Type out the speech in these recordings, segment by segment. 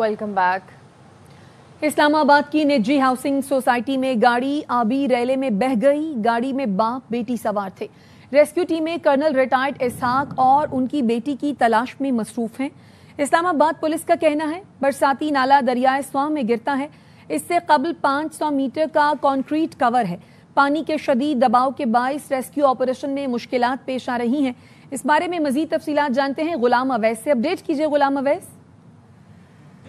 Welcome back. Islamabad की निजी housing society में गाड़ी आबी रेले में बह गई। गाड़ी में बाप बेटी सवार थे। रेस्क्यू टीमें कर्नल रिटायर्ड इसहाक और उनकी बेटी की तलाश में मसरूफ हैं। इस्लामाबाद पुलिस का कहना है बरसाती नाला दरियाए स्वां में गिरता है। इससे कबल 500 मीटर का कंक्रीट कवर है। पानी के शदीद दबाव के बाइस रेस्क्यू ऑपरेशन में मुश्किलात पेश आ रही हैं। इस बारे में मजीद तफसीलात जानते हैं गुलाम अवैस से। अपडेट कीजिए गुलाम अवैस।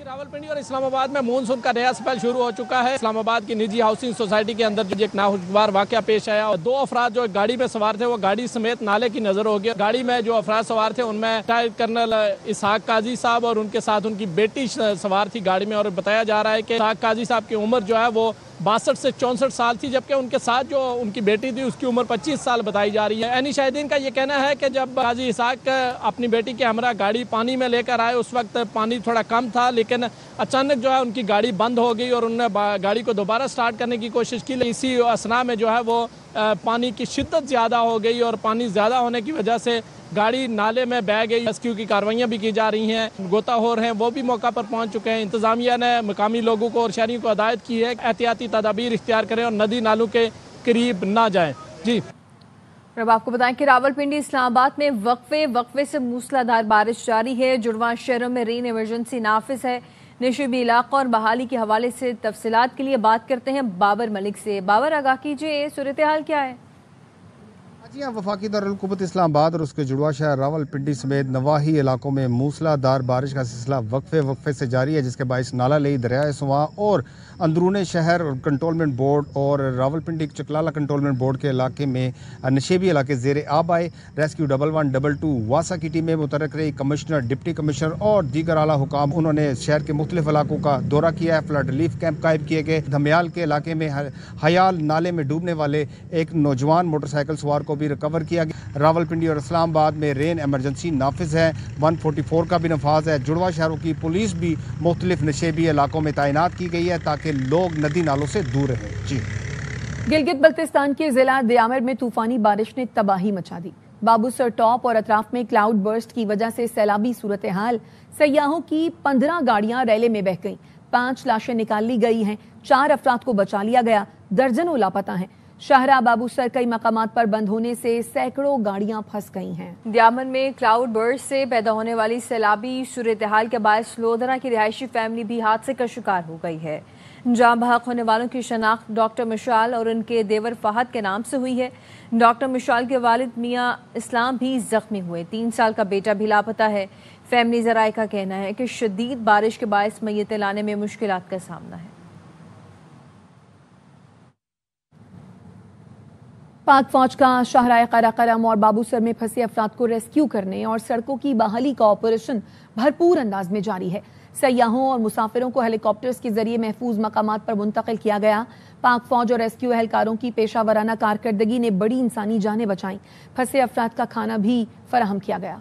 रावलपिंडी और इस्लामाबाद में मानसून का नया स्पेल शुरू हो चुका है। इस्लामाबाद की निजी हाउसिंग सोसाइटी के अंदर जो एक नागवार वाकया पेश आया और 2 अफराद जो गाड़ी में सवार थे वो गाड़ी समेत नाले की नजर हो गया। गाड़ी में जो अफराद सवार थे उनमें रिटायर्ड कर्नल इसहाक काजी साहब और उनके साथ उनकी बेटी सवार थी गाड़ी में। और बताया जा रहा है कि इसहाक काजी साहब की उम्र जो है वो 62 से 64 साल थी, जबकि उनके साथ जो उनकी बेटी थी उसकी उम्र 25 साल बताई जा रही है। एनी शाहिदीन का ये कहना है कि जब काजी इसहाक अपनी बेटी के हमरा गाड़ी पानी में लेकर आए उस वक्त पानी थोड़ा कम था, लेकिन अचानक जो है उनकी गाड़ी बंद हो गई और उन्होंने गाड़ी को दोबारा स्टार्ट करने की कोशिश की। इसी असना में जो है वो पानी की शिद्दत ज़्यादा हो गई और पानी ज़्यादा होने की वजह से गाड़ी नाले में बह गई। रेस्क्यू की कार्रवाइयाँ भी की जा रही हैं। गोताखोर हैं वो भी मौका पर पहुंच चुके हैं। इंतजामिया ने मकामी लोगों को और शहरियों को हिदायत की है एहतियाती तदाबीर इख्तियार करें और नदी नालों के करीब ना जाएं। जी अब आपको बताएं कि रावलपिंडी इस्लामाबाद में वक्फे से मूसलाधार बारिश जारी है। जुड़वां शहरों में रेन इमरजेंसी नाफिज है। नशीबी इलाकों और बहाली के हवाले से तफसीलात के लिए बात करते हैं बाबर मलिक से। बाबर, आगाह कीजिए, सूरत हाल क्या है? जी हाँ, वफाकी दारुल-कुव्वत इस्लामाबाद और उसके जुड़वा शहर रावलपिंडी समेत नवाही इलाकों में मूसलाधार बारिश का सिलसिला वक्फे से जारी है, जिसके बाइस नाला लई, दरियाए स्वां और अंदरून शहर कंट्रोलमेंट बोर्ड और रावलपिंडी चकलाला कंट्रोलमेंट बोर्ड के इलाके में नशेबी इलाके ज़ेर आब आए। रेस्क्यू 1122 वासा की टीमें मुतरक रही। कमिश्नर, डिप्टी कमिश्नर और दीगर आला हुकाम उन्होंने शहर के मुख्तलिफ इलाकों का दौरा किया है। फ्लड रिलीफ कैंप कायम किए गए। धमियाल के इलाके में हयाल नाले में डूबने वाले एक नौजवान मोटरसाइकिल सवार को भी रिकवर किया गया। रावलपिंडी और इस्लामाबाद में रेन इमरजेंसी नाफिज है। 144 का भी नफाज है। जुड़वा शहरों की पुलिस भी मुख्तलिफ नशेबी इलाकों में तैनात की गई है ताकि लोग नदी नालों से दूर रहें। जी गिलगित बल्तिस्तान के जिला दियामर में तूफानी बारिश ने तबाही मचा दी। बाबूसर टॉप और अतराफ में क्लाउड बर्स्ट की वजह से सैलाबी सूरत हाल। सयाहों की 15 गाड़ियां रैले में बह गईं। 5 लाशें निकाल ली गई हैं। 4 अफराद को बचा लिया गया। दर्जनों लापता हैं। शाहरा बाबूसर कई मकामात पर बंद होने से सैकड़ों गाड़ियां फंस गई हैं। दियामन में क्लाउड बर्स्ट से पैदा होने वाली सैलाबी सूरत हाल के बायस लोधरा की रिहायशी फैमिली भी हादसे का शिकार हो गई है। जाँ बहक होने वालों की शनाख्त डॉक्टर मिशाल और उनके देवर फहद के नाम से हुई है। डॉक्टर मिशाल के वालिद मियाँ इस्लाम भी जख्मी हुए। 3 साल का बेटा भी लापता है। फैमिली ज़राए का कहना है कि शदीद बारिश के बायस मैयतें लाने में मुश्किलात का सामना है। पाक फौज का शाहराए कराकरम और बाबूसर में फंसे अफराद को रेस्क्यू करने और सड़कों की बहाली का ऑपरेशन भरपूर अंदाज में जारी है। सयाहों और मुसाफिरों को हेलीकॉप्टर्स के जरिए महफूज मकामात पर मुंतकिल किया गया। पाक फौज और रेस्क्यू एहलकारों की पेशा वराना कारकर्दगी ने बड़ी इंसानी जानें बचाईं। फंसे अफराद का खाना भी फराहम किया गया।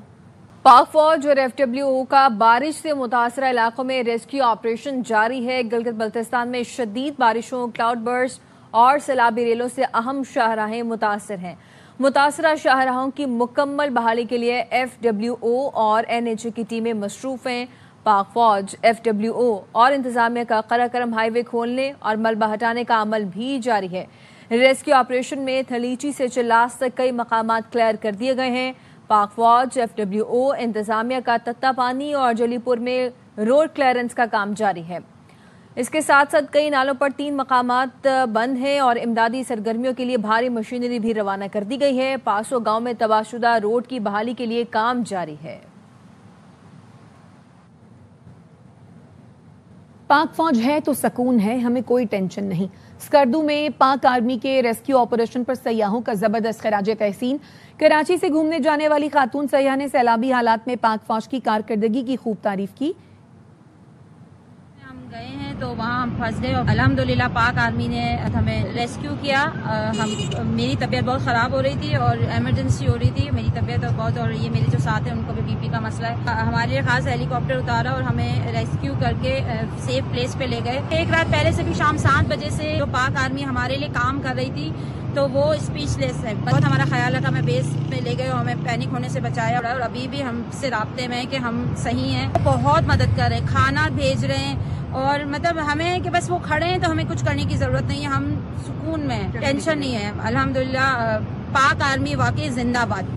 पाक फौज और FWO का बारिश से मुतासरा इलाकों में रेस्क्यू ऑपरेशन जारी है। गिलगित बल्तिस्तान में शदीद बारिशों, क्लाउड बर्स्ट और सैलाबी रेलों से अहम शाहराहें मुतासर हैं। मुतासरा शाहराहों की मुकम्मल बहाली के लिए FWO और NHA की टीमें मसरूफ हैं। पाक फौज, FWO और इंतजामिया का कराकरम हाईवे खोलने और मलबा हटाने का अमल भी जारी है। रेस्क्यू ऑपरेशन में थलीची से चिल्लास तक कई मकामात क्लियर कर दिए गए हैं। पाक फौज, FWO, इंतजामिया का तत्ता पानी और जलीपुर में रोड क्लियरेंस का काम जारी है। इसके साथ साथ कई नालों पर 3 मकामात बंद हैं और इमदादी सरगर्मियों के लिए भारी मशीनरी भी रवाना कर दी गई है। पासो गांव में तबाहशुदा रोड की बहाली के लिए काम जारी है। पाक फौज है तो सकून है, हमें कोई टेंशन नहीं। स्कर्दू में पाक आर्मी के रेस्क्यू ऑपरेशन पर सयाहों का जबरदस्त खराजे तहसीन। कराची से घूमने जाने वाली खातून सयाह ने सैलाबी हालात में पाक फौज की कारकर्दगी की खूब तारीफ की। हम गए हैं तो वहाँ हम फंस गए और अल्हम्दुलिल्लाह पाक आर्मी ने हमें रेस्क्यू किया। मेरी तबीयत बहुत ख़राब हो रही थी और इमरजेंसी हो रही थी, मेरी तबीयत बहुत, और ये मेरे जो साथ हैं उनको भी बीपी का मसला है। हमारे लिए खास हेलीकॉप्टर उतारा और हमें रेस्क्यू करके सेफ प्लेस पे ले गए। एक रात पहले से भी शाम 7 बजे से जो पाक आर्मी हमारे लिए काम कर रही थी तो वो स्पीचलेस है। बहुत हमारा ख्याल रखा, हमें बेस में ले गए और हमें पैनिक होने से बचाया और अभी भी हमसे राब्ते में है कि हम सही हैं। बहुत मदद कर रहे हैं, खाना भेज रहे हैं और मतलब हमें कि बस वो खड़े हैं तो हमें कुछ करने की ज़रूरत नहीं है, हम सुकून में हैं, टेंशन नहीं है। अल्हम्दुलिल्लाह पाक आर्मी वाकई जिंदाबाद।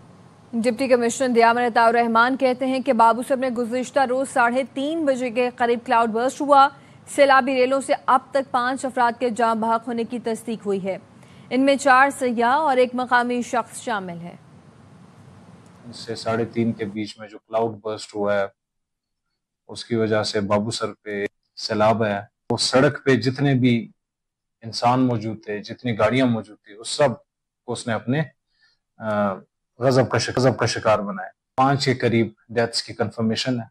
डिप्टी कमिश्नर दियामन अताउर रहमान कहते हैं कि बाबूसर में गुज़िश्ता रोज 3:30 बजे के करीब क्लाउड बर्स्ट हुआ। सैलाबी रेलों से अब तक 5 अफराद के जाँ बहक होने की तस्दीक हुई है। इनमें 4 सयाह और एक मकामी शख्स शामिल है। से 3:30 के बीच में जो क्लाउड बर्स्ट हुआ है उसकी वजह से बाबूसर पे सैलाब है। वो सड़क पे जितने भी इंसान मौजूद थे, जितनी गाड़ियां मौजूद थी, उस सब को उसने अपने गजब का शिकार बनाया। 5 के करीब डेथ्स की कंफर्मेशन है,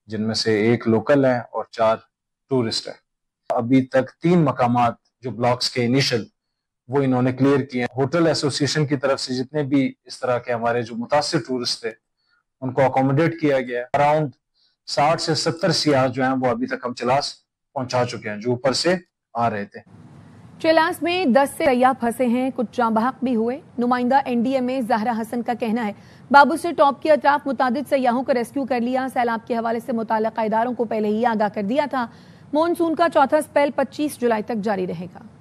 जिनमें से 1 लोकल है और 4 टूरिस्ट है। अभी तक 3 मकामात जो ब्लॉक्स के इनिशियल वो इन्होंने क्लियर किए। होटल एसोसिएशन की तरफ से जितने भी इस तरह के हमारे जो मुतासिर टूरिस्ट थे उनको अकोमोडेट किया गया है। अराउंड 60 से 70 सियाह जो हैं वो अभी तक हम चिलास पहुंचा चुके हैं जो ऊपर से आ रहे थे। चिलास में 10 से सयाह फंसे हैं, कुछ जाँ बहक भी हुए। नुमाइंदा एनडीएमए ज़हरा हसन का कहना है बाबूसर टॉप के अतराफ मुतादिद सयाहों को रेस्क्यू कर लिया। सैलाब के हवाले से मुताल्लिका इदारों को पहले ही आगाह कर दिया था। मानसून का चौथा स्पेल 25 जुलाई तक जारी रहेगा।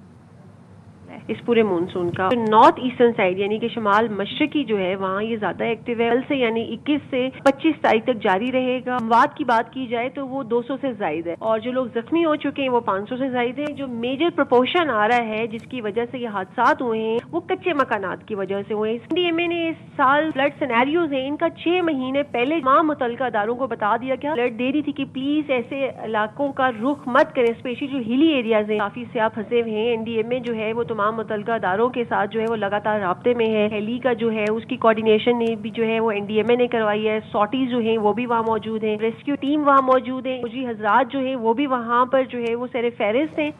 इस पूरे मानसून का नॉर्थ ईस्टर्न साइड यानी कि शमाल मशरकी जो है वहाँ ये ज्यादा एक्टिव है। कल से यानी 21 से 25 तारीख तक जारी रहेगा। अमवात की बात की जाए तो वो 200 से ज्यादा है और जो लोग जख्मी हो चुके हैं वो 500 से ज्यादा है। जो मेजर प्रोपोर्शन आ रहा है जिसकी वजह से ये हादसात हुए हैं वो कच्चे मकानात की वजह से हुए। एनडीएमए ने इस साल फ्लड सिनेरियोज है इनका 6 महीने पहले तमाम मुतल्लिका अदारों को बता दिया कि अलर्ट दे रही थी कि प्लीज ऐसे इलाकों का रुख मत करें, स्पेशली जो हिली एरियाज है काफी स्याह फंसे हुए हैं। एनडीएमए जो है वो तमाम मुतल्लिका अदारों के साथ जो है वो लगातार राब्ते में है। हेली का जो है उसकी कोऑर्डिनेशन ने भी जो है वो एनडीएमए ने करवाई है। सॉटीज जो है वो भी वहाँ मौजूद है, रेस्क्यू टीम वहाँ मौजूद है, फौजी हजरात जो है वो भी वहाँ पर जो है वो सर फहरिस्त है।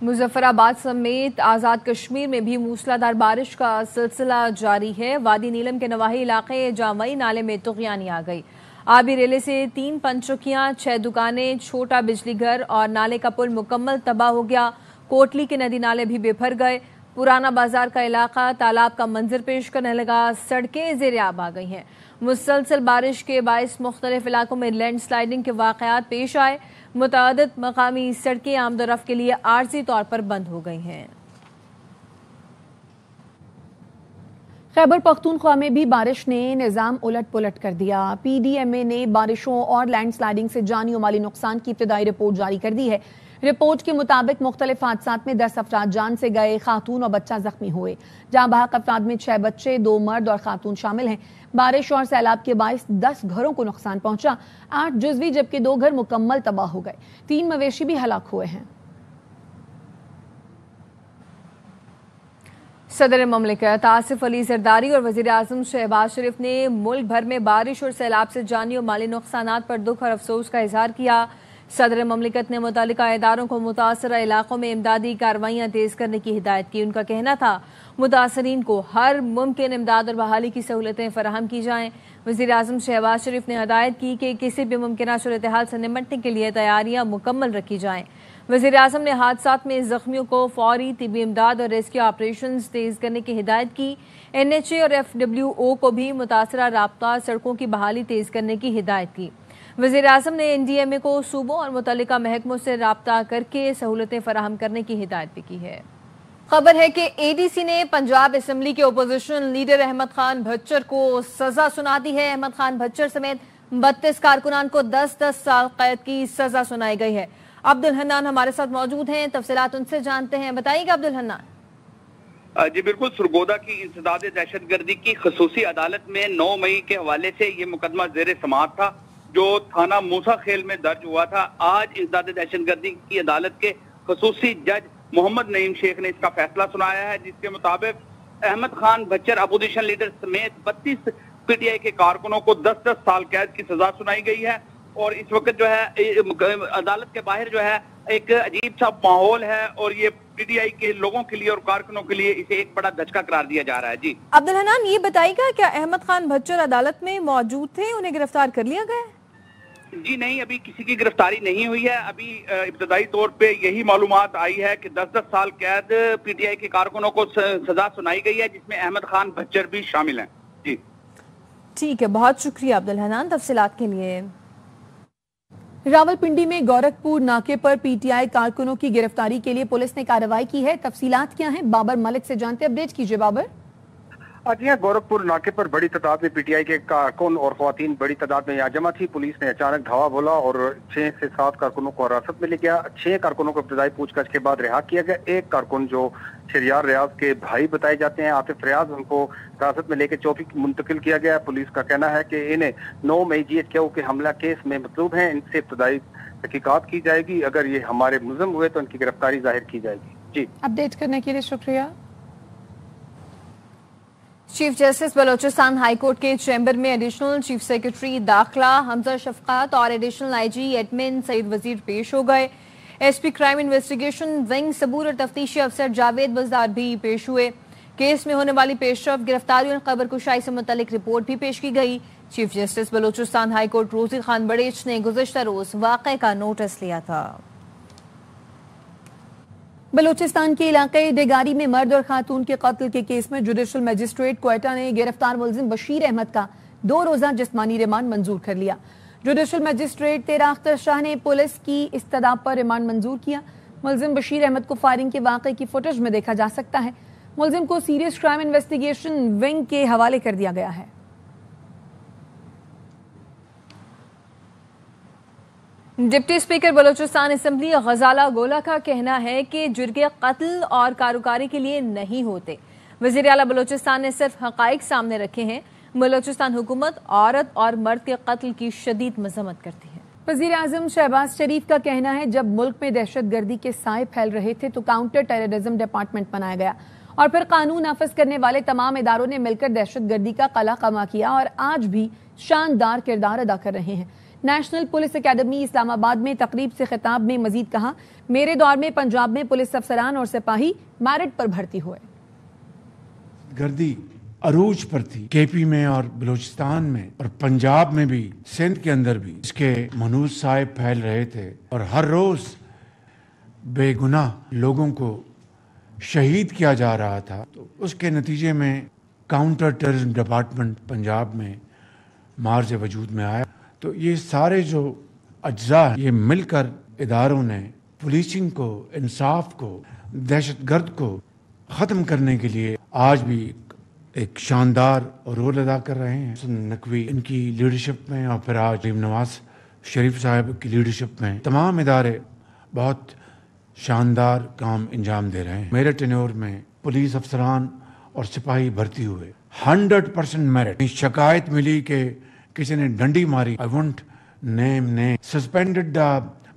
मुजफ्फराबाद समेत आज़ाद कश्मीर में भी मूसलाधार बारिश का सिलसिला जारी है। वादी नीलम के नवाही इलाके जामई नाले में तुग़यानी आ गई। आबी रेले से 3 पंचरुखियां, 6 दुकानें, छोटा बिजली घर और नाले का पुल मुकम्मल तबाह हो गया। कोटली के नदी नाले भी बेभर गए। पुराना बाजार का इलाका तालाब का मंजर पेश करने लगा। सड़कें ज़ेर आब आ गई हैं। मुसलसल बारिश के बायस मुख्तलिफ इलाकों में लैंड स्लाइडिंग के वाक़यात पेश आए। मुतअद्दिद मकामी सड़कें आमदोरफ्त के लिए आर्जी तौर पर बंद हो गई हैं। खैबर पख्तूनख्वा में भी बारिश ने निज़ाम उलट पुलट कर दिया। पीडीएमए ने बारिशों और लैंड स्लाइडिंग से जानी और माली नुकसान की इब्तदाई रिपोर्ट जारी कर दी है। रिपोर्ट के मुताबिक मुख्तलिफ हादसात में 10 अफराद जान से गए, खातून और बच्चा जख्मी हुए। जाँ बहक अफराद में 6 बच्चे, 2 मर्द और खातून शामिल हैं। बारिश और सैलाब के बायस 10 घरों को नुकसान पहुंचा, 8 जुज़वी जबकि 2 घर मुकम्मल तबाह हो गए। 3 मवेशी भी हलाक हुए हैं। सदर ममलिकत आसिफ अली जरदारी और वज़ीर आज़म शहबाज शरीफ ने मुल्क भर में बारिश और सैलाब से जानी और माली नुकसानात पर दुख और अफसोस का इजहार किया। सदर ममलिकत ने मुतालिका इदारों को मुतासरा इलाकों में इमदादी कार्रवाइयाँ तेज़ करने की हिदायत की। उनका कहना था मुतासरीन को हर मुमकिन इमदाद और बहाली की सहूलतें फराहम की जाएँ। वज़ीर आज़म शहबाज शरीफ ने हिदायत की कि किसी भी मुमकिन सूरत हाल से निपटने के लिए तैयारियाँ मुकम्मल रखी जाएँ। वज़ीर आज़म ने हादसात में ज़ख्मियों को फौरी तिबी इमदाद और रेस्क्यू ऑपरेशन तेज़ करने की हिदायत की। NHA और FWO को भी मुतासरा राब्ता सड़कों की बहाली तेज़ करने की हिदायत की। वज़ीर आज़म ने NDMA को सूबों और मुतल्लिका महकमों से राब्ता करके सहूलतें फराहम करने की हिदायत भी की है। खबर है कि ADC ने पंजाब असम्बली के अपोजिशन लीडर अहमद खान भच्चर को सजा सुना दी है। अहमद खान भच्चर समेत 32 कारकुनान को 10-10 साल कैद की सजा सुनाई गई है। अब्दुल हन्नान हमारे साथ मौजूद हैं, तफसीलात उनसे जानते हैं। बताइएगा अब्दुल हन्नान। जी बिल्कुल, सुरगोदा की इंसदाद दहशतगर्दी की खसूसी अदालत में 9 मई के हवाले से ये मुकदमा जेर समाअत था जो थाना मूसा खेल में दर्ज हुआ था। आज इंसदाद दहशतगर्दी की अदालत के खसूसी जज मोहम्मद नईम शेख ने इसका फैसला सुनाया है, जिसके मुताबिक अहमद खान भच्चर अपोजिशन लीडर समेत 32 PTI के कारकुनों को 10-10 साल कैद की सजा सुनाई गई है। और इस वक्त जो है अदालत के बाहर जो है ایک عجیب سا ماحول ہے اور یہ پی ٹی آئی کے لوگوں کے لیے اور کارکنوں کے لیے اسے ایک بڑا دھچکا قرار دیا جا رہا ہے. جی عبدالحنان، یہ بتائیے گا کیا احمد خان بھچر عدالت میں موجود تھے؟ انہیں گرفتار کر لیا گیا ہے؟ جی نہیں، ابھی کسی کی گرفتاری نہیں ہوئی ہے. ابھی ابتدائی طور پہ یہی معلومات آئی ہے کہ 10 سال قید پی ٹی آئی کے کارکنوں کو سزا سنائی گئی ہے، جس میں احمد خان بھچر بھی شامل ہیں. جی ٹھیک ہے، بہت شکریہ عبدالحنان تفصیلات کے لیے. راولپنڈی میں گورکھپور ناکے پر پی ٹی آئی کارکنوں کی گرفتاری کے لیے پولیس نے کارروائی کی ہے. تفصیلات کیا ہیں بابر ملک سے جانتے، اپڈیٹ کیجیے بابر. جی ہاں، گورکھپور ناکے پر بڑی تعداد میں پی ٹی آئی کے کارکن اور خواتین بڑی تعداد میں یہاں جمع تھی. پولیس نے اچانک دھاوا بولا اور 6 سے 7 کارکنوں کو حراست میں لے گیا. 6 کارکنوں کو ابتدائی پوچھ گچھ کے بعد رہا کیا گیا. ایک کارکن جو شہریار ریاض کے بھائی بتائے جاتے ہیں، عاطف ریاض، ان کو حراست میں لے کے چوکی منتقل کیا گیا. پولیس کا کہنا ہے کہ انہیں 9 مئی GHQ کے حملہ کیس میں مطلوب ہیں. ان سے ابتدائی تحقیقات کی جائے گی. اگر یہ ہمارے ملزم ہوئے تو ان کی گرفتاری ظاہر کی جائے گی. جی اپڈیٹ کرنے کے لیے شکریہ. Chief justice Balochistan high court کے چیمبر میں ایڈیشنل چیف سیکرٹری داخلہ حمزہ شفقت اور ایڈیشنل آئی جی ایڈمن سعید وزیر پیش ہو گئے. S P crime investigation wing Saboor اور تفتیشی افسر جاوید بزدار بھی پیش ہوئے. کیس میں ہونے والی پیش رفت، گرفتاریوں اور خبر کشائی سے متعلق رپورٹ بھی پیش کی گئی. Chief justice Balochistan high court روزی خان بڑیچ نے گزشتہ روز واقعے کا نوٹس لیا تھا. بلوچستان کے علاقے ڈیگاری میں مرد اور خاتون کے قتل کے کیس میں جوڈیشل مجسٹریٹ کوئٹہ نے گرفتار ملزم بشیر احمد کا 2 روزہ جسمانی ریمانڈ منظور کر لیا. جوڈیشل مجسٹریٹ 13 اختر شاہ نے پولیس کی استدعا پر ریمانڈ منظور کیا. ملزم بشیر احمد کو فائرنگ کے واقعے کی فوٹیج میں دیکھا جا سکتا ہے. ملزم کو سیریس کرائم انویسٹیگیشن ونگ کے حوالے کر دیا گیا ہے. Deputy speaker Balochistan assembly Ghazala گولا کا کہنا ہے کہ جرگے قتل اور کاروکاری کے لیے نہیں ہوتے. وزیر اعلیٰ بلوچستان نے صرف حقائق سامنے رکھے ہیں. بلوچستان حکومت عورت اور مرد کے قتل کی شدید مذمت کرتی ہے. وزیر اعظم شہباز شریف کا کہنا ہے جب ملک میں دہشت گردی کے سائے پھیل رہے تھے تو کاؤنٹر ٹیررزم ڈپارٹمنٹ بنایا گیا اور پھر قانون نافذ کرنے والے تمام اداروں نے مل کر دہشت گردی کا قلع قما کیا اور آج بھی شاندار کردار ادا کر رہے ہیں. نیشنل پولیس اکیڈمی اسلام آباد میں تقریب سے خطاب میں مزید کہا، میرے دور میں پنجاب میں پولیس افسران اور سپاہی میرٹ پر بھرتی ہوئے. گردی عروج پر تھی کے پی میں اور بلوچستان میں اور پنجاب میں بھی، سندھ کے اندر بھی اس کے منحوس سائے پھیل رہے تھے اور ہر روز بے گناہ لوگوں کو شہید کیا جا رہا تھا. تو اس کے نتیجے میں کاؤنٹر ٹیررزم ڈپارٹمنٹ پنجاب میں مارز وجود میں آیا. تو یہ سارے جو اجزاء یہ مل کر اداروں نے پولیسنگ کو، انصاف کو، دہشت گرد کو ختم کرنے کے لیے آج بھی ایک شاندار رول ادا کر رہے ہیں. حسن نقوی ان کی لیڈرشپ میں اور پھر آج نواز شریف صاحب کی لیڈرشپ میں تمام ادارے بہت شاندار کام انجام دے رہے ہیں. میرے ٹینیور میں پولیس افسران اور سپاہی بھرتی ہوئے 100% میرٹ. شکایت ملی کہ کسی نے ڈنڈی ماری، I won't name suspended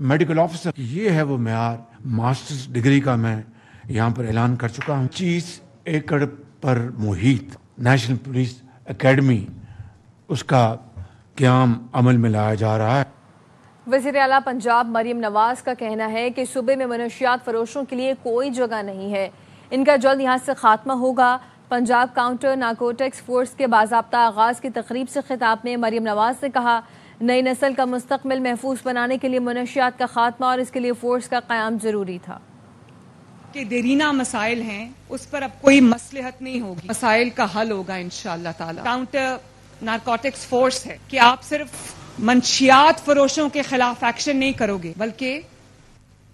medical officer. یہ ہے وہ معیار. ماسٹرز ڈگری کا میں یہاں پر اعلان کر چکا ہوں. 25 ایکڑ پر محیط نیشنل پولیس اکیڈمی، اس کا قیام عمل میں لایا جا رہا ہے. وزیر اعلیٰ پنجاب مریم نواز کا کہنا ہے کہ صوبے میں منشیات فروشوں کے لیے کوئی جگہ نہیں ہے. ان کا جلد یہاں سے خاتمہ ہوگا. پنجاب کاؤنٹر نارکوٹکس فورس کے باضابطہ آغاز کی تقریب سے خطاب میں مریم نواز نے کہا، نئی نسل کا مستقبل محفوظ بنانے کے لیے منشیات کا خاتمہ اور اس کے لیے فورس کا قیام ضروری تھا. کہ دیرینہ مسائل ہیں اس پر اب کوئی مصلحت نہیں ہوگی، مسائل کا حل ہوگا انشاءاللہ تعالی. کاؤنٹر نارکوٹکس فورس ہے کہ آپ صرف منشیات فروشوں کے خلاف ایکشن نہیں کرو گے، بلکہ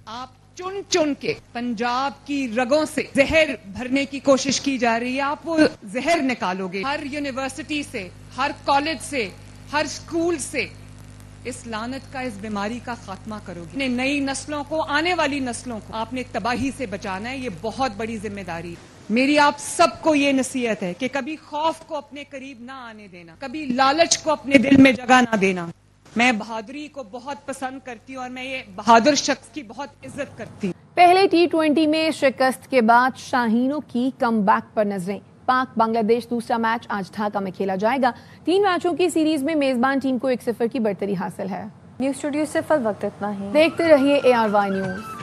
آپ چن چن کے پنجاب کی رگوں سے زہر بھرنے کی کوشش کی جا رہی ہے. آپ وہ زہر نکالو گے. ہر یونیورسٹی سے، ہر کالج سے، ہر اسکول سے اس لعنت کا، اس بیماری کا خاتمہ کرو گے. نئی نسلوں کو، آنے والی نسلوں کو آپ نے تباہی سے بچانا ہے. یہ بہت بڑی ذمہ داری ہے. میری آپ سب کو یہ نصیحت ہے کہ کبھی خوف کو اپنے قریب نہ آنے دینا، کبھی لالچ کو اپنے دل میں جگہ نہ دینا. میں بہادری کو بہت پسند کرتی ہوں اور میں یہ بہادر شخص کی بہت عزت کرتی ہوں. پہلے T20 میں شکست کے بعد شاہینوں کی کم بیک پر نظریں. پاک بنگلہ دیش دوسرا میچ آج ڈھاکہ میں کھیلا جائے گا. 3 میچوں کی سیریز میں میزبان ٹیم کو 1-0 کی برتری حاصل ہے. نیوز اسٹوڈیو سے فل وقت اتنا ہی. دیکھتے رہیے ARY نیوز.